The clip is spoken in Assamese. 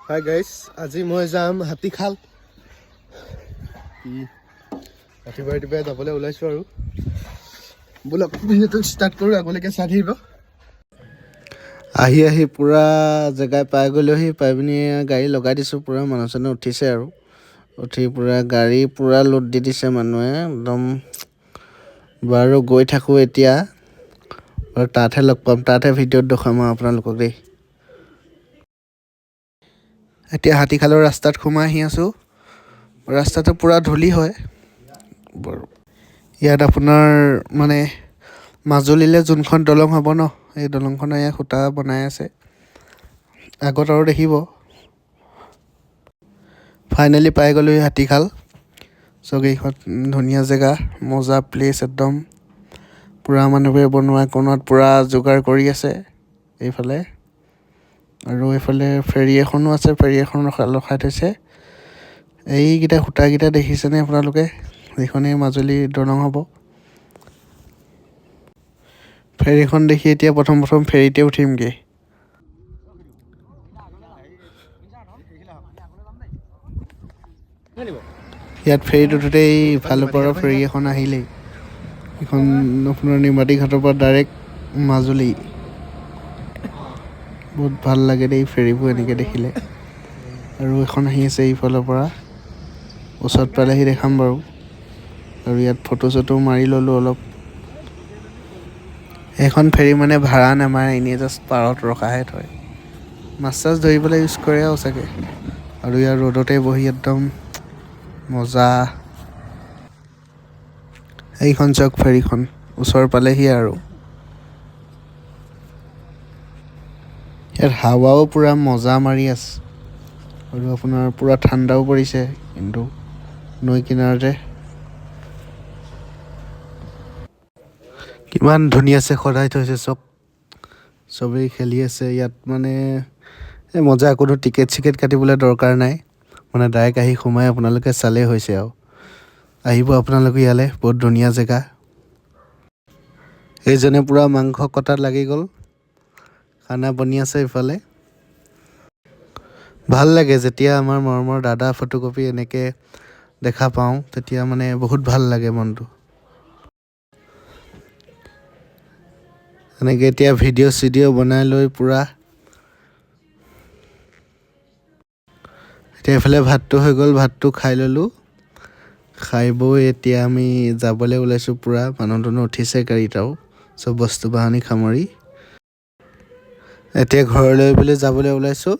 হাই গাইজ, আজি মই যাম হাতীখাল। ৰাতিপুৱাই যাবলৈ ওলাইছোঁ আৰু বোলক ভিডিঅ'টো ষ্টাৰ্ট কৰোঁ। আগলৈকে চাই থাকিব। আহি পূৰা জেগাই পাই গ'লোহি। পাই পিনি গাড়ী লগাই দিছোঁ। পূৰা মানুহ চানুহ উঠিছে আৰু উঠি পূৰা গাড়ী পূৰা লোড দি দিছে মানুহে একদম। বাৰু গৈ থাকোঁ এতিয়া। আৰু তাতহে লগ পাম, তাতহে ভিডিঅ'ত দেখুৱাম আৰু আপোনালোকক দেই। এতিয়া হাতীখালৰ ৰাস্তাত সোমাই আহি আছোঁ। ৰাস্তাটো পূৰা ধূলি হয় বাৰু। ইয়াত আপোনাৰ মানে মাজুলীলৈ যোনখন দলং হ'ব ন, এই দলংখনৰ ইয়াত খুঁটা বনাই আছে। আগত আৰু দেখিব। ফাইনেলি পাই গ'লোঁ হাতীখাল। এইখন ধুনীয়া জেগা, মজা প্লেচ একদম। পূৰা মানুহবোৰে বনোৱা কোণত পূৰা যোগাৰ কৰি আছে এইফালে। আৰু এইফালে ফেৰী এখনো আছে, ফেৰী এখন ৰখাই থৈছে। এইকেইটা খুঁটাকেইটা দেখিছেনে আপোনালোকে? এইখনেই মাজুলী দলং হ'ব। ফেৰীখন দেখি এতিয়া প্ৰথম ফেৰীতে উঠিমগৈ। ইয়াত ফেৰীত উঠোঁতেই ইফালৰ পৰা ফেৰী এখন আহিলেই। এইখন আপোনাৰ নিমাতী ঘাটৰ পৰা ডাইৰেক্ট মাজুলী। বহুত ভাল লাগে দেই ফেৰীবোৰ এনেকৈ দেখিলে। আৰু এখন আহি আছে এইফালৰ পৰা, ওচৰত পালেহি দেখাম বাৰু। আৰু ইয়াত ফটো চটো মাৰি ল'লোঁ অলপ। এইখন ফেৰী মানে ভাড়া নামাৰে, এনেই জাষ্ট পাৰত ৰখাহে থয়। মাছ চাছ ধৰিবলৈ ইউজ কৰে আৰু চাগে। আৰু ইয়াৰ ৰ'দতে বহি একদম মজা। এইখন চাওক ফেৰীখন, ওচৰ পালেহি আৰু। ইয়াত হাৱাও পূৰা মজা মাৰি আছে। আৰু আপোনাৰ পূৰা ঠাণ্ডাও পৰিছে কিন্তু নৈ কিনাৰতে। কিমান ধুনীয়াছে সজাই থৈছে চব। চবেই খেলি আছে ইয়াত মানে মজা। কোনো টিকেট চিকেট কাটিবলৈ দৰকাৰ নাই, মানে ডাইৰেক্ট আহি সোমাই আপোনালোকে চালেই হৈছে আৰু। আহিব আপোনালোকে ইয়ালৈ, বহুত ধুনীয়া জেগা। এইজনে পূৰা মাংস কটাত লাগি গ'ল, খানা বনি আছে ইফালে। ভাল লাগে যেতিয়া আমাৰ মৰমৰ দাদা ফটোকপি এনেকৈ দেখা পাওঁ, তেতিয়া মানে বহুত ভাল লাগে মনটো। এনেকৈ এতিয়া ভিডিঅ' চিডিঅ' বনাই লৈ পূৰা। এতিয়া এইফালে ভাতটো হৈ গ'ল, ভাতটো খাই ল'লোঁ। খাই বৈ এতিয়া আমি যাবলৈ ওলাইছোঁ পূৰা। মানুহ দুনুহ উঠিছে গাড়ীত আৰু চব বস্তু বাহানি সামৰি। এতিয়া ঘৰলৈ বুলি যাবলৈ ওলাইছোঁ।